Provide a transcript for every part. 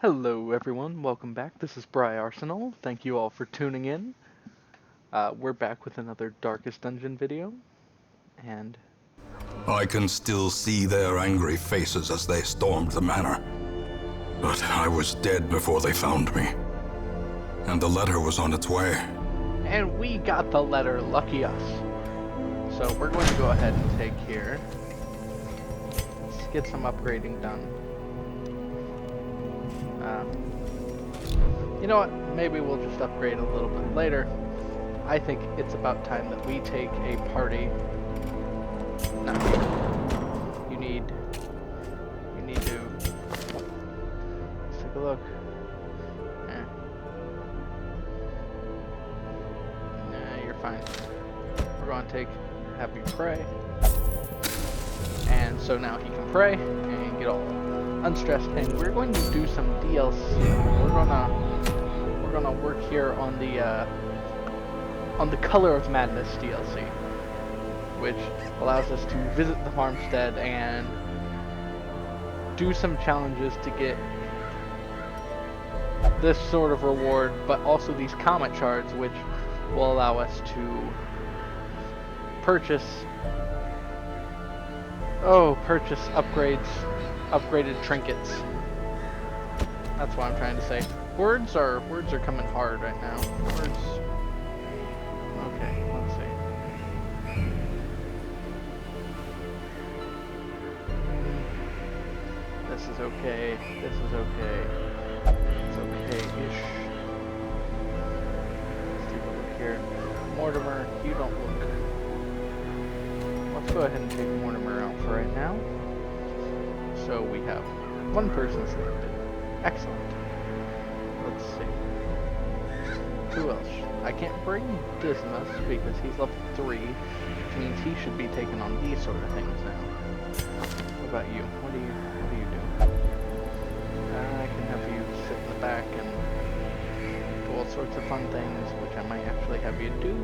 Hello everyone, welcome back. This is Briarsenal. Thank you all for tuning in. We're back with another Darkest Dungeon video, and I can still see their angry faces as they stormed the manor. But I was dead before they found me. And the letter was on its way. we got the letter, lucky us. So we're going to go ahead and take here. Let's get some upgrading done. You know what, maybe we'll just upgrade a little bit later. I think it's about time that we take a party. No. You need to, let's take a look. Nah, you're fine. We're going to have you pray. And so now he can pray and get all unstressed, and we're going to do some DLC. We're gonna work here on the Color of Madness DLC, which allows us to visit the farmstead and do some challenges to get this sort of reward, but also these comet shards, which will allow us to purchase upgraded trinkets. That's what I'm trying to say. Words are coming hard right now. Words. Okay, let's see. This is okay. This is okay. It's okay-ish. Let's take a look here. Mortimer, you don't look. Let's go ahead and take Mortimer out for right now. So we have one person selected. Excellent. Let's see. Who else? I can't bring Dismas because he's level 3, which means he should be taking on these sort of things now. What about you? What do you do? I can have you sit in the back and do all sorts of fun things, which I might actually have you do.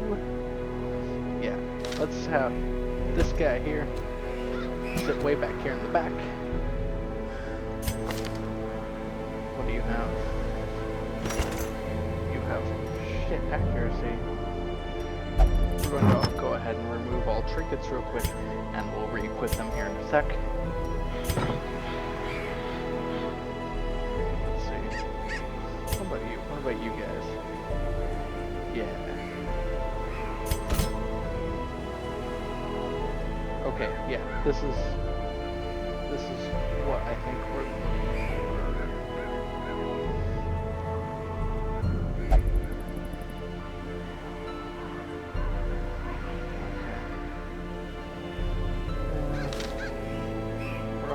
Yeah, let's have this guy here sit way back here in the back. What do you have? You have shit accuracy. We're going to go ahead and remove all trinkets real quick, and we'll re-equip them here in a sec. Let's see. What about you? What about you guys? Yeah. Okay, yeah, this is what I think we're looking for.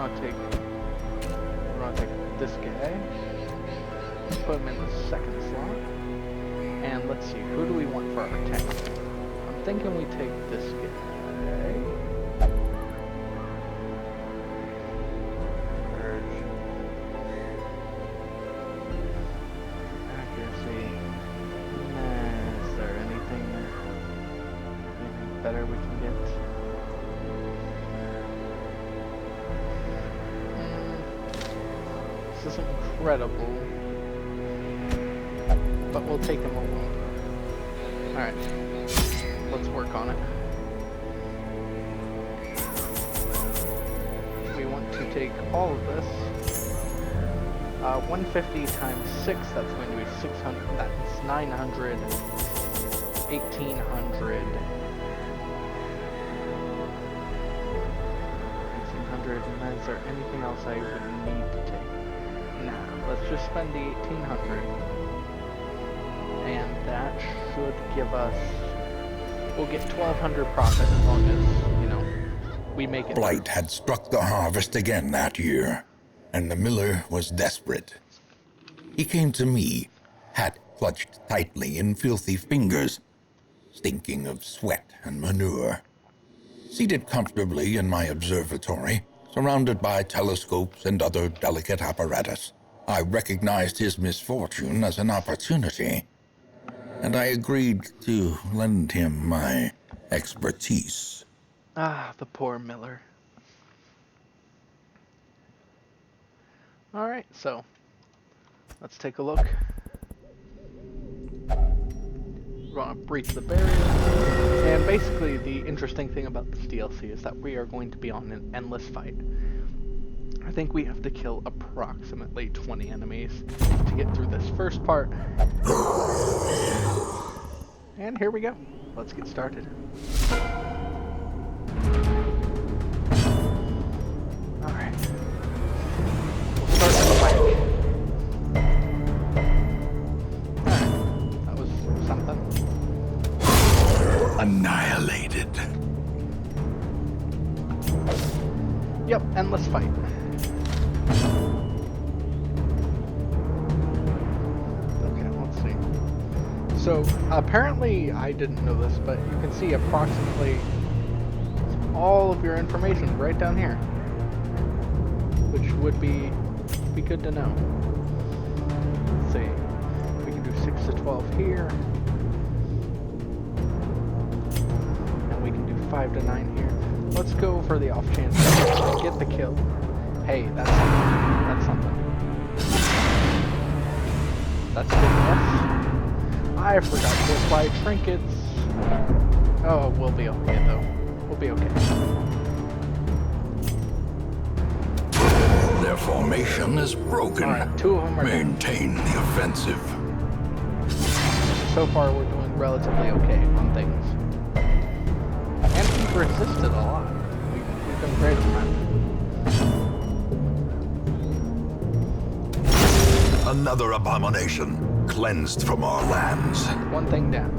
Okay. We're gonna take this guy, put him in the second slot, and let's see, who do we want for our tank? I'm thinking we take this guy. Better we can get. This isn't incredible, but we'll take him along. Alright, let's work on it. We want to take all of this. 150 times 6, that's going to be 600, that's 900, 1800. And is there anything else I would need to take? Nah, let's just spend the 1800. And that should give us, we'll get 1200 profit as long as, you know, we make it. Blight had struck the harvest again that year, and the miller was desperate. He came to me, hat clutched tightly in filthy fingers, stinking of sweat and manure. Seated comfortably in my observatory, surrounded by telescopes and other delicate apparatus, I recognized his misfortune as an opportunity, and I agreed to lend him my expertise. Ah, the poor miller. Alright, so Let's take a look. We're going to breach the barrier. And basically, the interesting thing about this DLC is that we are going to be on an endless fight. I think we have to kill approximately 20 enemies to get through this first part. And here we go. Let's get started. Alright. We'll start with the whack. Alright. That was something. Annihilated. Yep, endless fight. Okay, let's see. So, apparently, I didn't know this, but you can see approximately all of your information right down here. Which would be good to know. Let's see. We can do 6 to 12 here. And we can do 5 to 9 here. Let's go for the off chance that we get the kill. Hey, that's something. That's something. That's a good miss. I forgot to apply trinkets. Oh, we'll be okay though. We'll be okay. Their formation is broken. Alright, 2 of them are dead. Maintain the offensive. So far, we're doing relatively okay on things. And we've resisted a lot. We've done great on that. Another abomination cleansed from our lands. One thing down.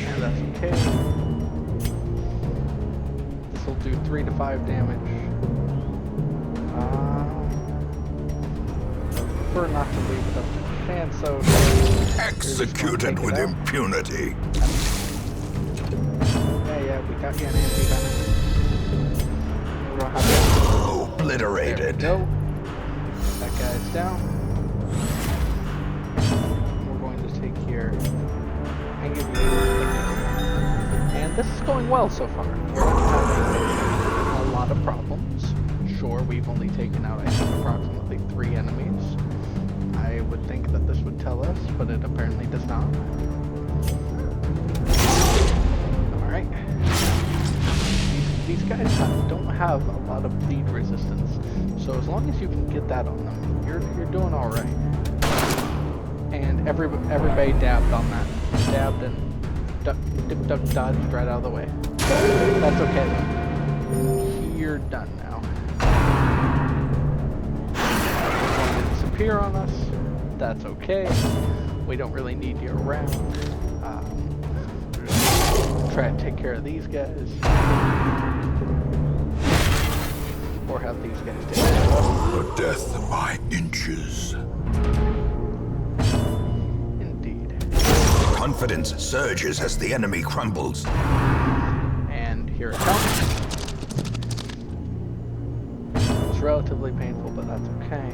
And that's okay. This will do 3 to 5 damage. I prefer not to leave it up to chance, so... Executed with impunity. Yeah, we got you an anti-venom. We don't have that. Obliterated. There we go. That guy's down. We're going to take here and give you and this is going well so far. We're not having a lot of problems. Sure, we've only taken out, I think, approximately 3 enemies. I would think that this would tell us, but it apparently does not. Alright. These guys don't have a lot of bleed resistance, so as long as you can get that on them, you're doing all right. And everybody dabbed on that, dabbed and duck, dodged right out of the way. That's okay though. You're done now. You're going to disappear on us. That's okay. We don't really need you around. Try and take care of these guys. Or have these guys take care of us. A death by inches. Indeed. Confidence surges as the enemy crumbles. And here it comes. It's relatively painful, but that's okay.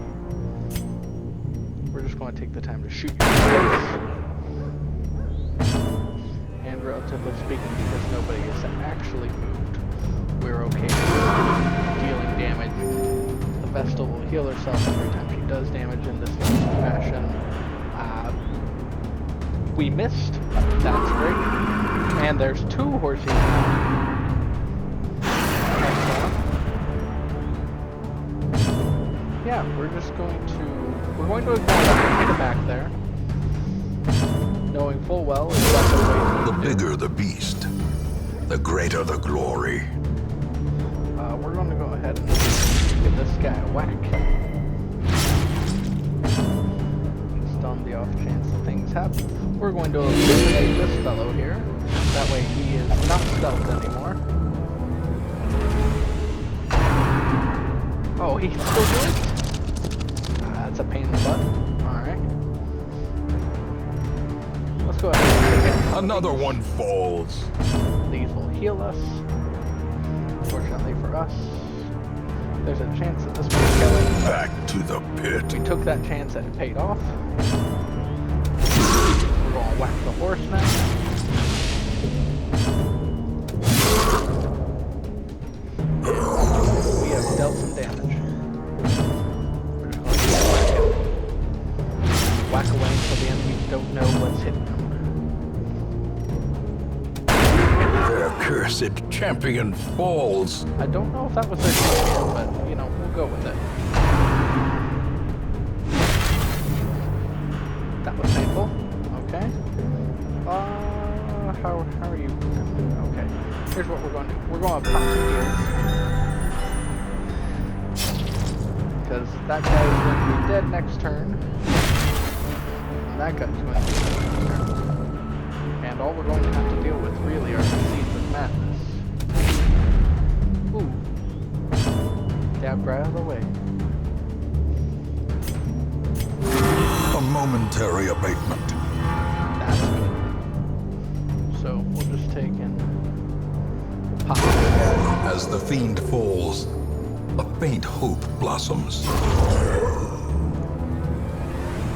We're just going to take the time to shoot you in the face. And relatively speaking, because nobody is actually moved, we're okay dealing damage. The Vestal will heal herself every time she does damage in this fashion. We missed. That's great. And there's 2 horses now. Yeah, we're going to ignore that in the back there. Knowing full well it's not the way The bigger the beast, the greater the glory. we're going to go ahead and give this guy a whack. Just on the off chance that things happen. We're going to eliminate this fellow here. That way he is not stealthed anymore. Oh, he's still doing it? That's a pain in the butt. Alright. Let's go ahead and take it. Another one falls. These will heal us. Fortunately for us, there's a chance that this might kill him. Back to the pit. We took that chance and it paid off. We're going to whack the horse now. We have dealt some damage. accursed champion falls. I don't know if that was their champion, but, you know, we'll go with it. That was painful. Okay. How are you? Okay. Here's what we're going to do. We're going to pop some heals. Because that guy is going to be dead next turn. And that guy's going to be dead next turn. And all we're going to have to deal with really are the seeds of madness. Ooh. Dabbed right out of the way. A momentary abatement. That's good. So we'll just take and pop. As the fiend falls, a faint hope blossoms.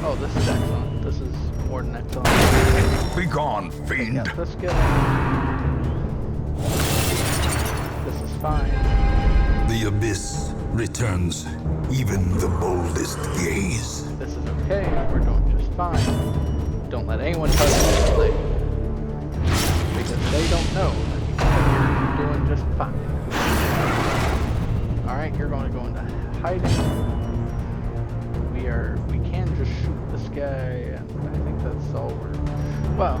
Oh, this is excellent. This is more than excellent. Begone, fiend! Yeah, let's get. This is fine. The abyss returns even the boldest gaze. This is okay. We're doing just fine. Don't let anyone touch this blade. Because they don't know that you're doing just fine. Alright, you're going to go into hiding. We can just shoot this guy, and I think that's all we're... Well,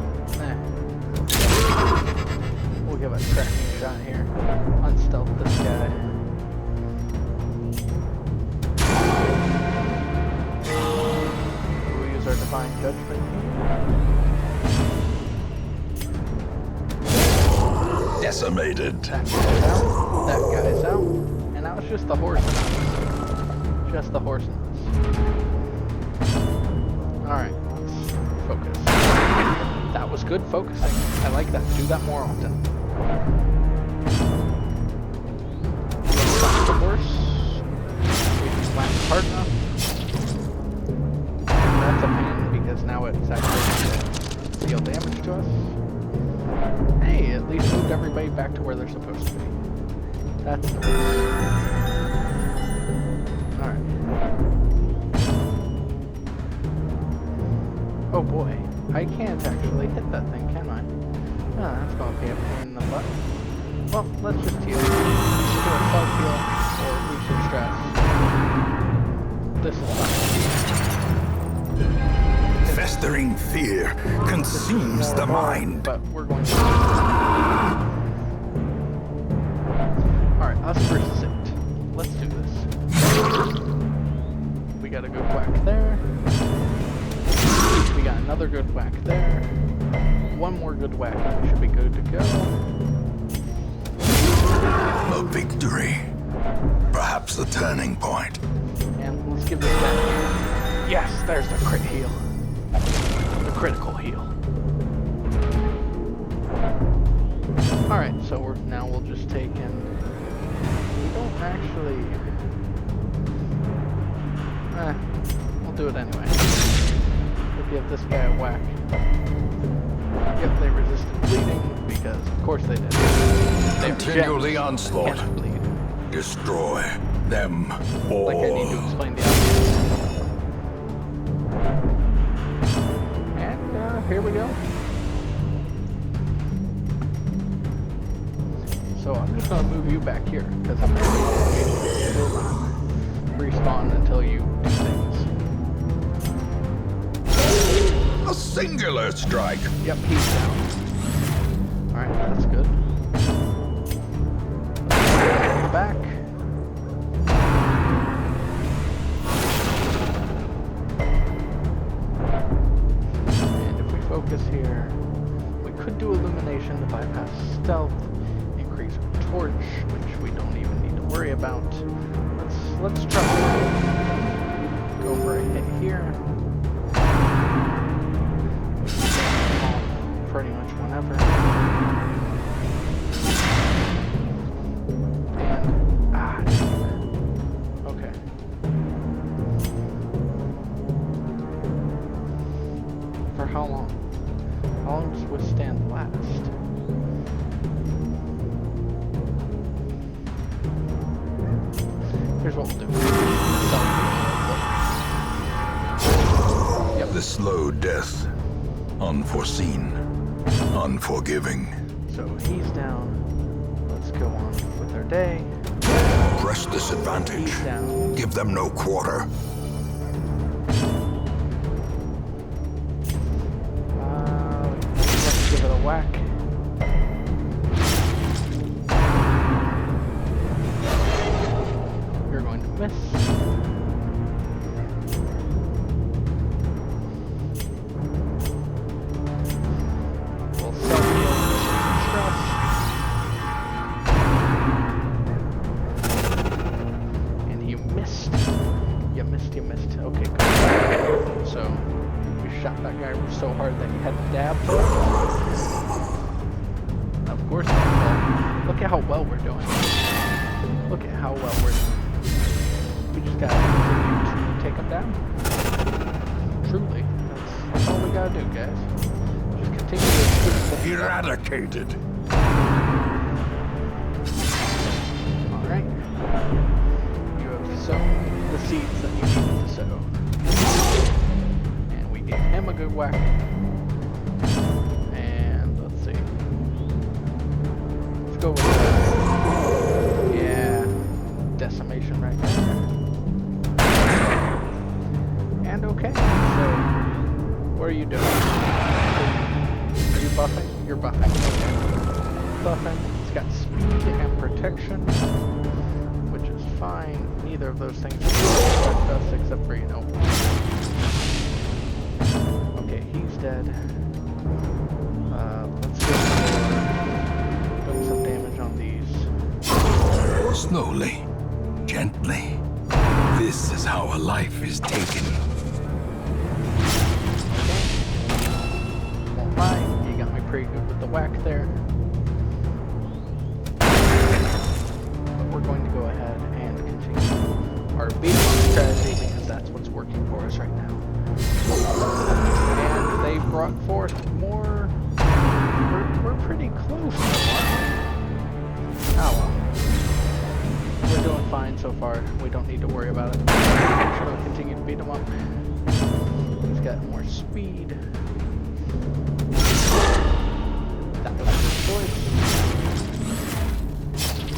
we'll give a cracking shot here. Unstealth this guy. We'll use our divine judgment here. Decimated. That guy's out. That guy's out. And now it's just the horse and us. Just the horse and us. Alright, let's focus. That was good focusing. I like that. Do that more often. Slap the horse. We can slap hard enough. That's a pain because now it's actually going to deal damage to us. Hey, at least moved everybody back to where they're supposed to be. That's nice. Alright. Oh boy, I can't actually hit that thing, can I? Ah, that's going to be a pain in the butt. Well, let's just heal. Let's do a self-heal or lose some stress. This is fine. Festering fear consumes the mind. But we're going to... Alright, us versus it. Let's do this. We got a good whack there. We got another good whack there. One more good whack and we should be good to go. A victory. Perhaps a turning point. And let's give this back. Yes, there's the crit heal. The critical heal. Alright, so we'll just take in... We don't actually... we'll do it anyway. We'll give this guy a whack. Yep, they resisted bleeding, because of course they did. Continue the onslaught. Can't bleed. Destroy them all. Like I need to explain the outcome. And here we go. So I'm just going to move you back here, because apparently you will not respawn until you do things. A singular strike. Yep, he's down. Alright, that's good. Let's go back. And if we focus here, we could do illumination to bypass stealth, increase torch, which we don't even need to worry about. Let's try. Go for a hit here. Pretty much whenever. And okay. For how long? How long does withstand last? Here's what we'll do. Yep. The slow death. Unforeseen. Unforgiving. So he's down. Let's go on with our day. Press this advantage. He's down. Give them no quarter. Let's give it a whack. You're going to miss. We'll self-heal stress. And you missed. You missed. Okay, good. So, we shot that guy so hard that he had to dab. Of course not. Well, look at how well we're doing. Look at how well we're doing. We just gotta continue to take him down. Truly. That's all we gotta do, guys. Just continue to shoot. Eradicated. Alright. You have sown the seeds that you needed to sow. And we gave him a good whack. And let's see. Let's go with that. Yeah. Decimation right there. And okay. So, what are you doing? Are you buffing? You're buffing. Buffing. It's got speed and protection, which is fine. Neither of those things affect us except for, you know. Okay, he's dead. Let's get doing some damage on these. Slowly, gently. This is how a life is taken. Okay. Won't lie, you got me pretty good with the whack there. But we're going to go ahead and continue our beat up strategy because that's what's working for us right now. And they brought forth more. We're pretty close. Oh well. We're doing fine so far. We don't need to worry about it. Should I continue to beat him up? He's got more speed. That was a good choice.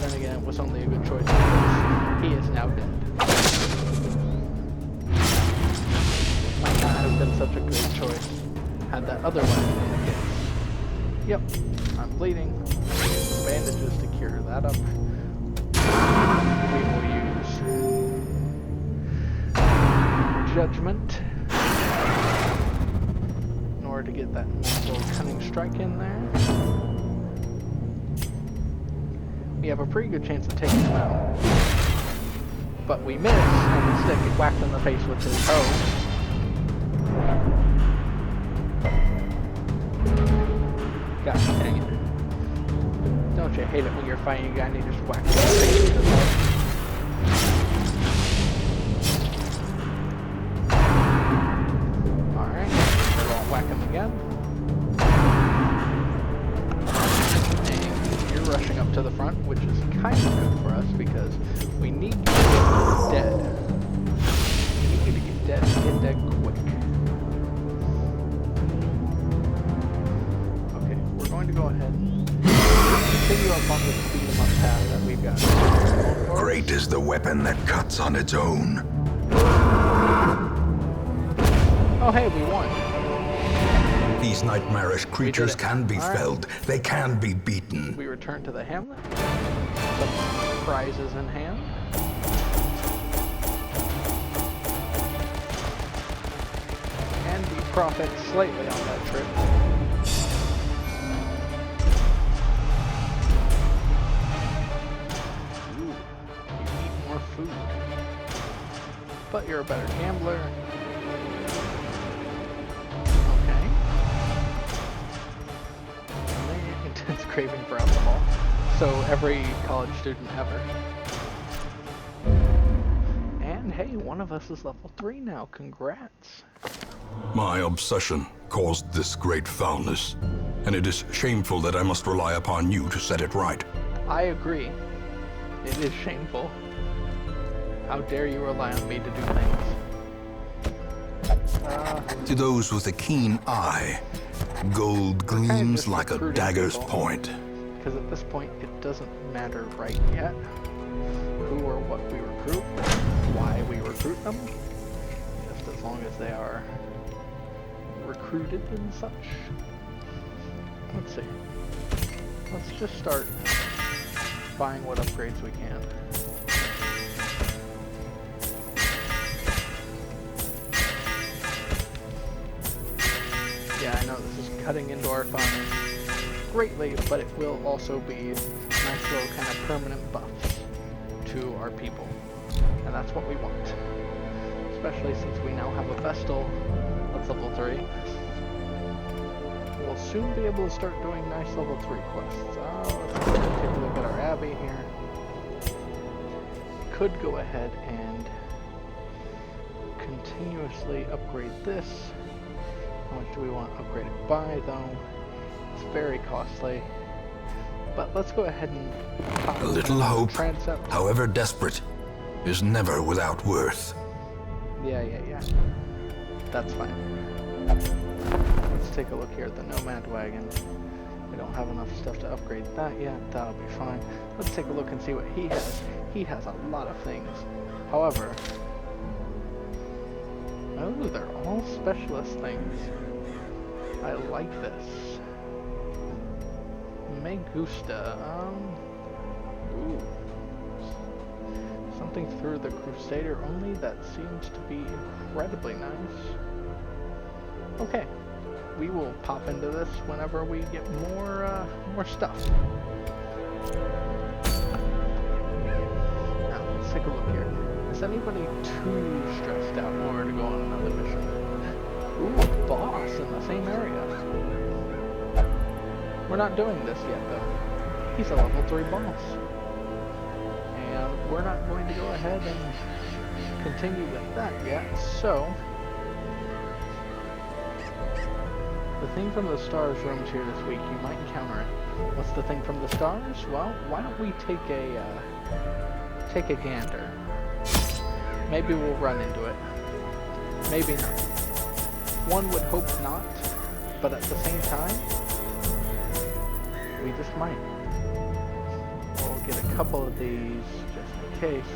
Then again, it was only a good choice because he is now dead. Might not have been such a good choice had that other one been the case. Yep, I'm bleeding. Bandages to cure that up. We will use Judgment in order to get that nice little cunning strike in there. We have a pretty good chance of taking him out. But we miss, and instead get whacked in the face with his hoe. Gosh dang it. Don't you hate it when you're fighting a guy and you just whack him in the face with his hoe? Alright, we're going to whack him again. And you're rushing up to the front, which is kind of good for us because we need you to get dead. We need you to get dead and get dead quick. Okay, we're going to go ahead and continue up on the speed 'em up path that we've got. Great is the weapon that cuts on its own. Oh hey, we won. These nightmarish creatures can be felled. They can be beaten. We return to the hamlet. Some prizes in hand. And we profit slightly on that trip. Ooh, you eat more food. But you're a better gambler. Okay. Intense craving for alcohol. So every college student ever. And hey, one of us is level 3 now. Congrats. My obsession caused this great foulness, and it is shameful that I must rely upon you to set it right. I agree. It is shameful. How dare you rely on me to do things? To those with a keen eye, gold gleams like a dagger's point. because at this point it doesn't matter right yet who or what we recruit, why we recruit them, just as long as they are recruited and such. Let's see. Let's just start buying what upgrades we can. Yeah, I know this is cutting into our funds greatly, but it will also be nice little kind of permanent buffs to our people. And that's what we want. Especially since we now have a Vestal that's level 3. We'll soon be able to start doing nice level 3 quests. Let's take a look at our Abbey here. Could go ahead and continuously upgrade this. How much do we want upgraded by, though? It's very costly. But let's go ahead and pop A little hope, transept. however desperate, is never without worth. Yeah. That's fine. Let's take a look here at the Nomad Wagon. We don't have enough stuff to upgrade that yet. That'll be fine. Let's take a look and see what he has. He has a lot of things. However... oh, they're all specialist things. I like this. Me gusta. Ooh. Something through the Crusader only that seems to be incredibly nice. Okay. We will pop into this whenever we get more stuff. Now, let's take a look here. Is anybody too stressed out in order to go on another mission? Ooh, a boss in the same area. We're not doing this yet, though. He's a level 3 boss. And we're not going to go ahead and continue with that yet, so... the thing from the stars rooms here this week, you might encounter it. What's the thing from the stars? Well, why don't we take a gander. Maybe we'll run into it. Maybe not. One would hope not, but at the same time, we just might. We'll get a couple of these just in case.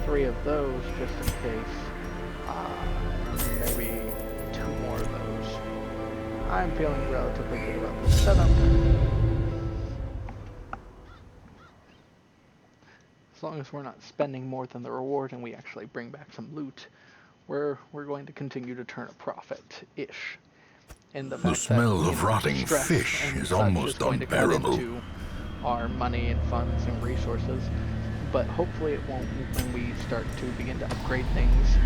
3 of those just in case. Maybe 2 more of those. I'm feeling relatively good about this setup. As long as we're not spending more than the reward and we actually bring back some loot, we're going to continue to turn a profit-ish. In the smell of rotting fish is almost unbearable. Into our money and funds and resources, but hopefully it won't when we start to begin to upgrade things.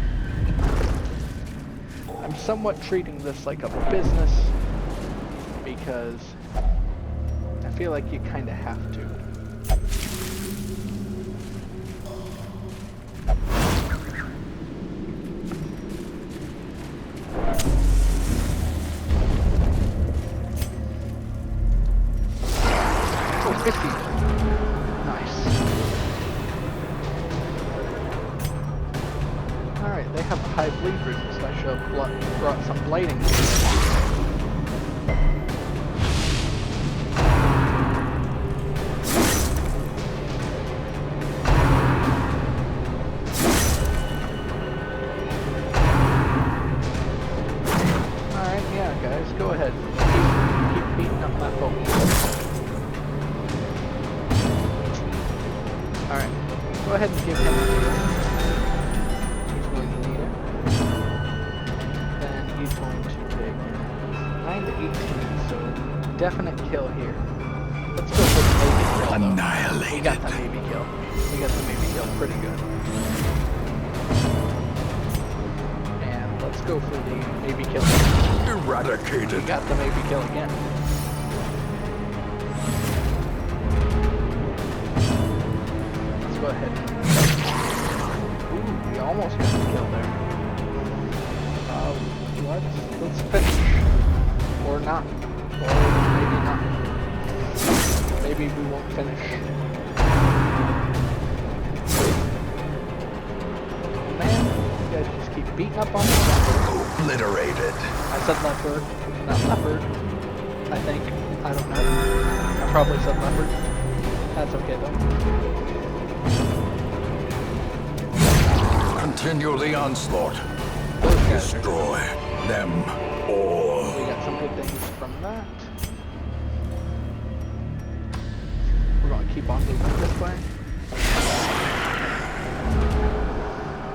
I'm somewhat treating this like a business because I feel like you kind of have to. Oh, 50. Nice. Alright, they have a high bleed resist. I should have brought some blading. Alright, yeah, guys, go ahead. Keep beating up my folk. Alright, go ahead and give him a he's going to take 9 to 18, so definite kill here. Let's go for the maybe kill, though. Annihilated. We got the maybe kill. We got the maybe kill pretty good. And let's go for the maybe kill. Eradicated. We got the maybe kill again. Let's go ahead. Ooh, we almost got the kill there. Let's finish. Or not. Or maybe not. Maybe we won't finish. Man, you guys just keep beating up on me. Obliterated. I said leopard, not leopard, I think. I don't know. I probably said leopard. That's okay though. Continue the onslaught. Those guys are Destroy them all. We got some good things from that. We're going to keep on moving this way.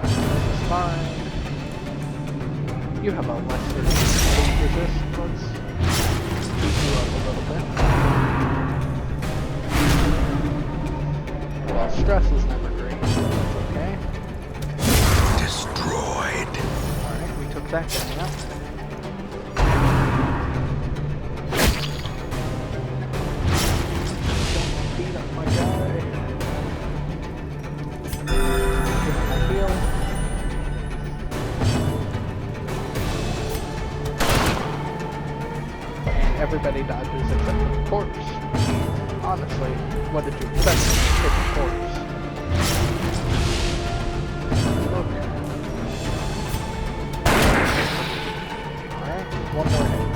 That's fine. You have a lesser resist. Let's keep you up a little bit. Well, stress is never great. That's okay. Destroyed. Alright, we took that guy out. Beat up my guy. Give him a heal. And everybody dodges except for the corpse. Honestly, what did you expect from a corpse? Look. Alright, one more hit.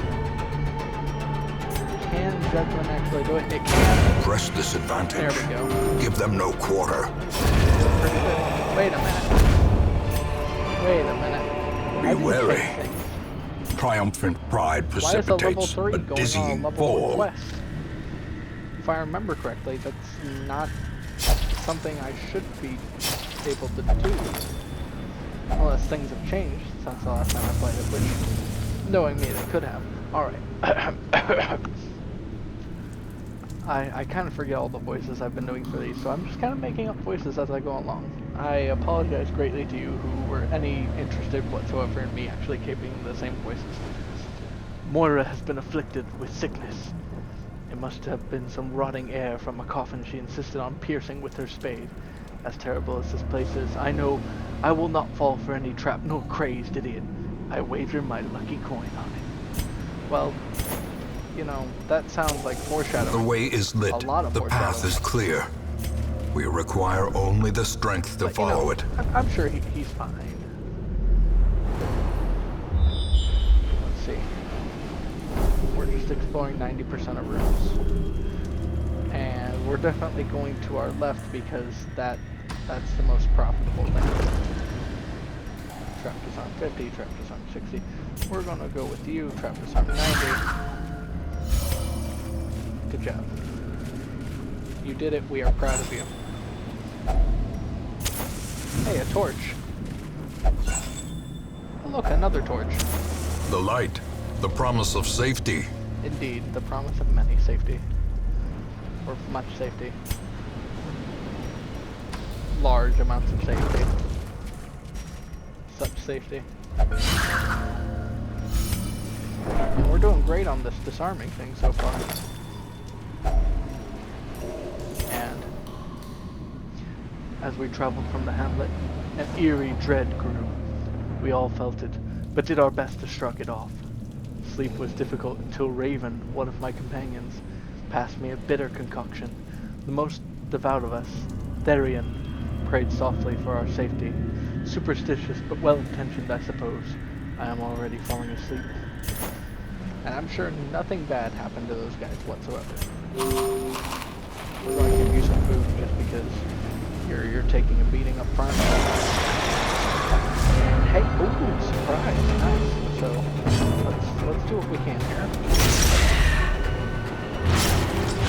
Can Judgment actually do it? It can. Press There disadvantage. we go. Give them no quarter. Wait a minute. Wait a minute. Be I didn't wary. say things. Triumphant pride Why is a level precipitates 3 a going on a dizzying level 4 fall. quest? If I remember correctly, that's not something I should be able to do. Unless things have changed since the last time I played it, which, knowing me, they could have. Alright. I kind of forget all the voices I've been doing for these, so I'm just kind of making up voices as I go along. I apologize greatly to you who were any interested whatsoever in me actually keeping the same voices. Moira has been afflicted with sickness. It must have been some rotting air from a coffin she insisted on piercing with her spade. As terrible as this place is, I know I will not fall for any trap nor crazed idiot. I wager my lucky coin on it. Well, you know, that sounds like foreshadowing. The way is lit. A lot of The path foreshadowing. is clear. We require only the strength to But, follow it. I'm sure he's fine. Let's see. We're just exploring 90% of rooms. And we're definitely going to our left because that's the most profitable thing. Trap disarm 50, trap disarm 60. We're gonna go with you, trap disarm 90. Good job. You did it, we are proud of you. Hey, a torch. Oh, look, another torch. The light, the promise of safety. Indeed, the promise of many safety. Or much safety. Large amounts of safety. Such safety. And we're doing great on this disarming thing so far. And as we traveled from the hamlet, an eerie dread grew. We all felt it, but did our best to shrug it off. Sleep was difficult until Raven, one of my companions, passed me a bitter concoction. The most devout of us, Therian, prayed softly for our safety. Superstitious but well-intentioned, I suppose. I am already falling asleep. And I'm sure nothing bad happened to those guys whatsoever. We're going to give you some food just because you're taking a beating up front. And hey, ooh, surprise, nice. So let's do what we can here.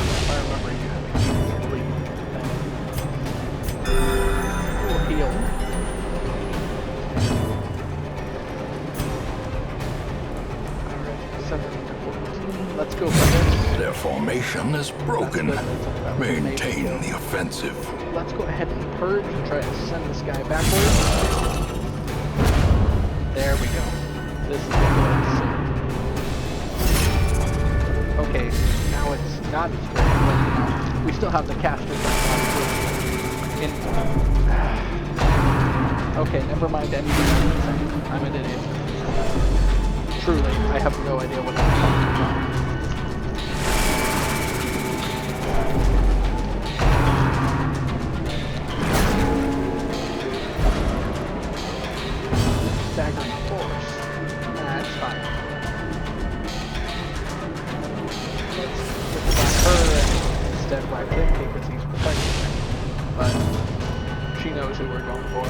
If I remember, you have a sleep thing. We'll heal. Alright, 7 to 14. Let's go for this. Their formation is broken. That's good. Maintain the offensive. Let's go ahead and purge and try to send this guy backwards. There we go. This is what we like to see. Okay, now it's not as great, but you know, we still have the caster in. Okay, never mind anything I'm saying. I'm an idiot. Truly, I have no idea what I'm talking about. Staggering force. That's fine. Let's she knows who we're going for.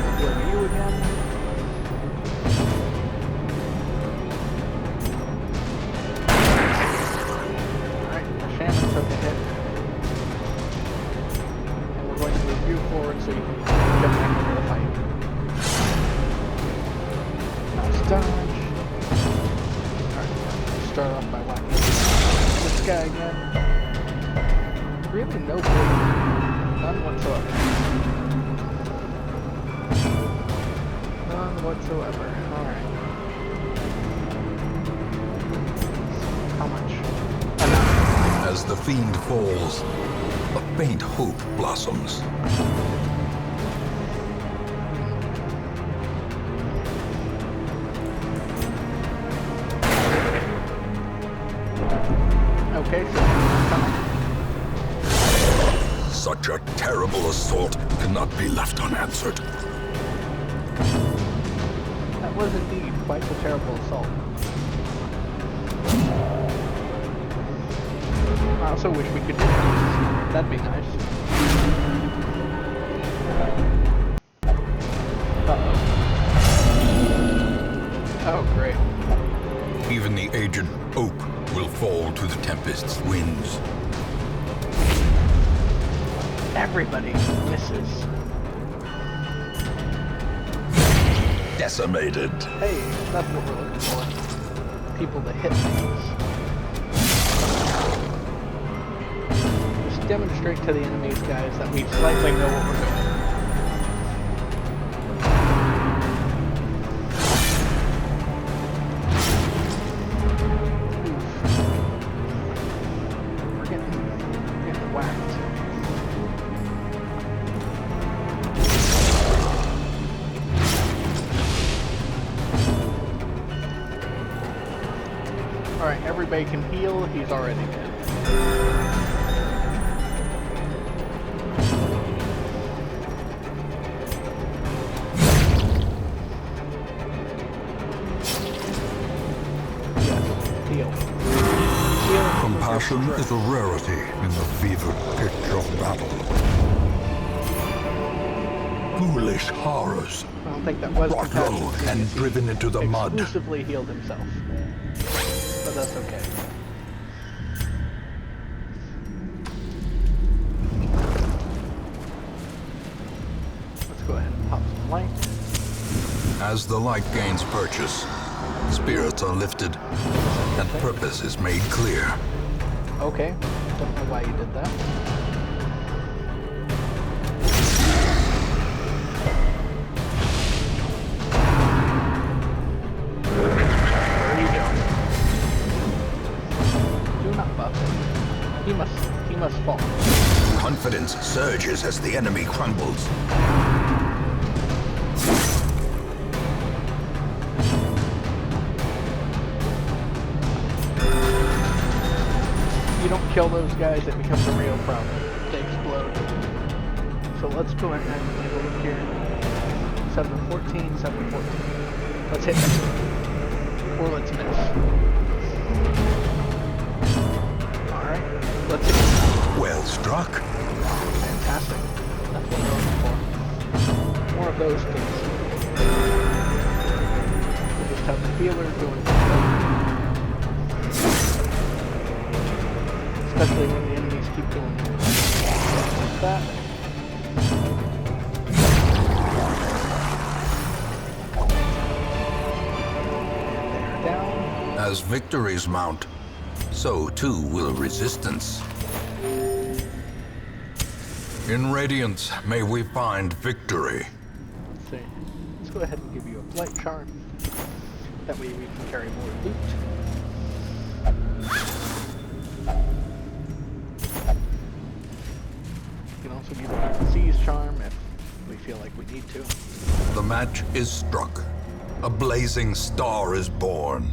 We'll go you again. Alright, the shaman took a hit. And we're going to move you forward so you can jump back into the fight. Nice dodge. Alright, start off by whacking this guy again. Really no good. None whatsoever. None whatsoever. Alright. How much? Enough. As the fiend falls, a faint hope blossoms. Okay, so I'm coming. Such a terrible assault cannot be left unanswered. That was indeed quite a terrible assault. I also wish we could do that. That'd be nice. Uh-oh. Oh, great. Even the aged oak will fall to the tempest's winds. Everybody misses. Decimated. Hey, that's what we're looking for. People to hit things. Just demonstrate to the enemies, guys, that we slightly know what we're doing. We're getting whacked. Alright, everybody can heal. He's already dead. Yes, heal. Heal. Compassion is a rarity in the fevered pitch of battle. Foolish horrors, I don't think that was brought compassion, low seeing and as he driven into the mud. exclusively healed himself. But that's okay. Let's go ahead and pop some light. As the light gains purchase, spirits are lifted and purpose is made clear. Okay, don't know why you did that. There you go. Do not buff him. He must fall. Confidence surges as the enemy crumbles. You don't kill those guys, it becomes a real problem. They explode. So let's go ahead and take a look here. 714, 714. Let's hit him. Or let's miss. Alright, let's hit him. Well struck. Fantastic. That's what we're looking for. More of those, please. We'll just have the healer doing something. Especially when the enemies keep doing like that. And they're down. As victories mount, so too will resistance. In Radiance, may we find victory. Let's see. Let's go ahead and give you a flight charm. That way we can carry more loot. We can also give you a seize charm if we feel like we need to. The match is struck. A blazing star is born.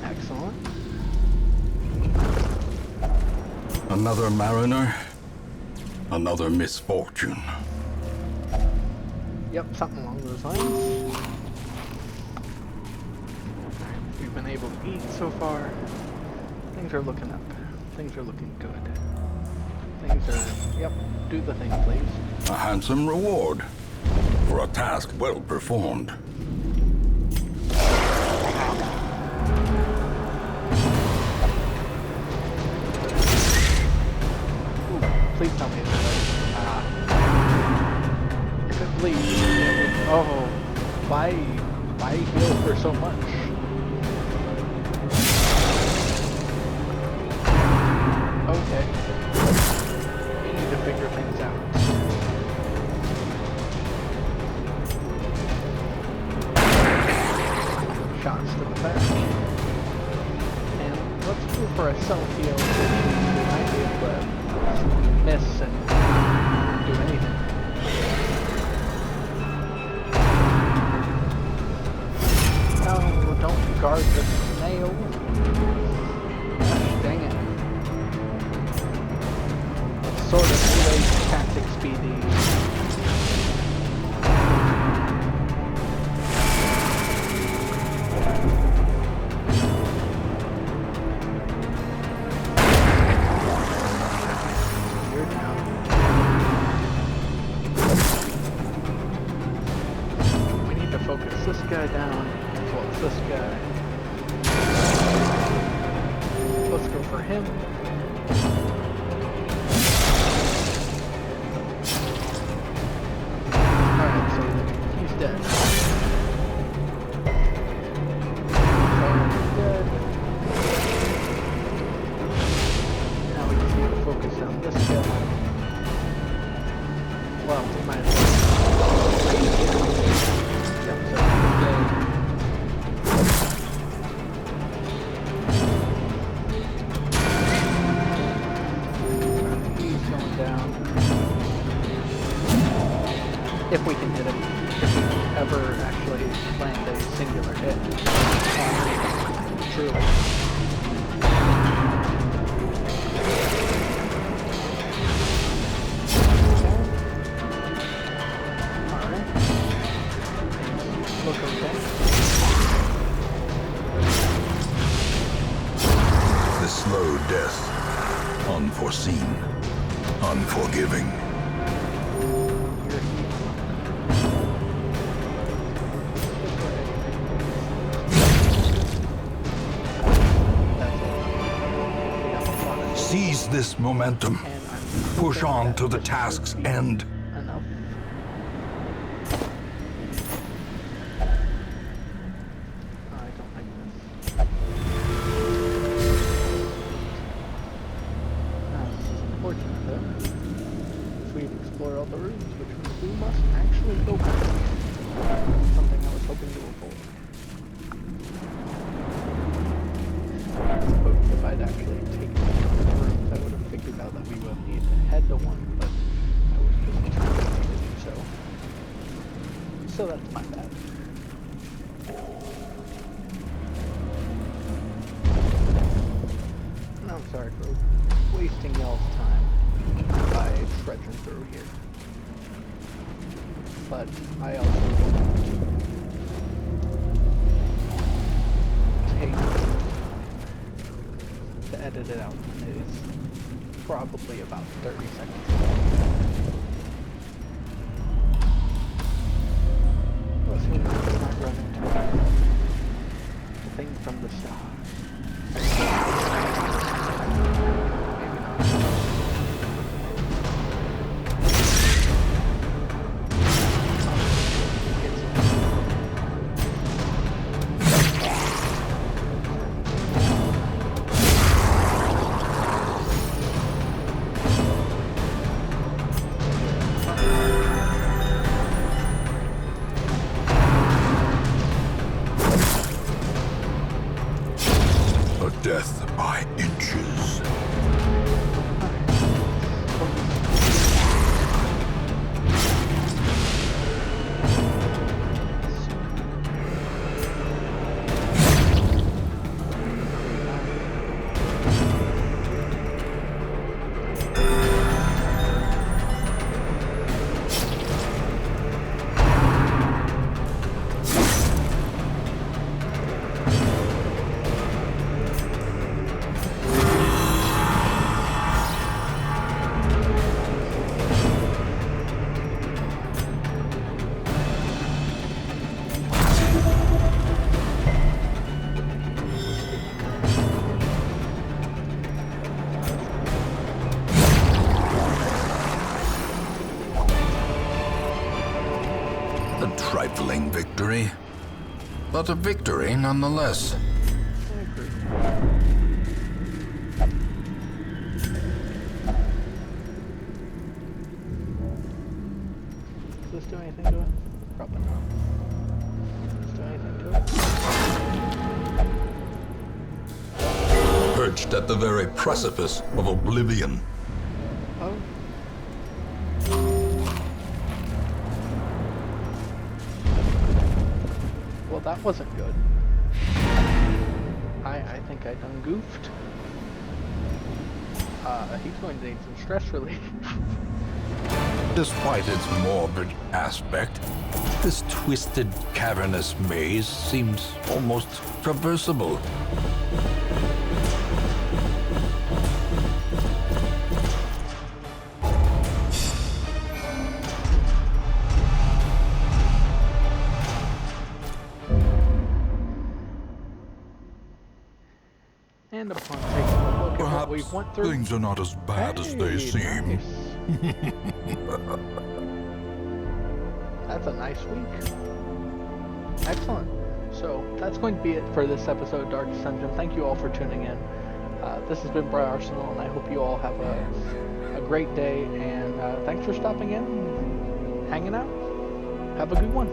Excellent. Another mariner, another misfortune. Yep, something along those lines. We've been able to eat so far. Things are looking up. Things are looking good. Things are... Yep, do the thing, please. A handsome reward for a task well performed. Ooh, please tell me it's right. If it bleeds, oh, why heal for so much? Okay. We need to figure things out. Shots to the back. And let's go for a self-heal. We might be able to miss and do anything. No, don't guard the snail. Gosh, dang it. What sort of melee tactics be these? You're down. We need to focus this guy down. This guy. Let's go for him. Alright, so he's dead. Already dead. Now we just need to focus on this guy. Well, we might as well. Yep, so he's dead. If we can hit him, if we can ever actually land a singular hit. Truly. Alright. Look okay. The slow death, unforeseen, unforgiving. Seize this momentum. Push on to the task's end. Enough. I don't like this. This is unfortunate though. If we explore all the rooms, which we must actually go back. Something I was hoping to avoid. If I'd actually taken the rooms, I would have figured out that we would need to head to one, but I was just too lazy to do so. So that's my bad. And I'm sorry for wasting y'all's time by trudging through here. But I also want to take to edit it out, and it is probably about 30 seconds. Let's see if it's not running. The thing from the start. Maybe not. Death by inches. victory, but a victory nonetheless. I agree. Does this do anything to it? Probably not. Does this do anything to it? Perched at the very precipice of oblivion. Oh. Well, that wasn't good. I think I done goofed. He's going to need some stress relief. Despite its morbid aspect, this twisted, cavernous maze seems almost traversable. And upon taking a look at what we Perhaps went through, things are not as bad as they seem. nice. That's a nice week. Excellent. So that's going to be it for this episode of Darkest Dungeon. Thank you all for tuning in. This has been Briarsenal, and I hope you all have a great day. And thanks for stopping in, hanging out. Have a good one.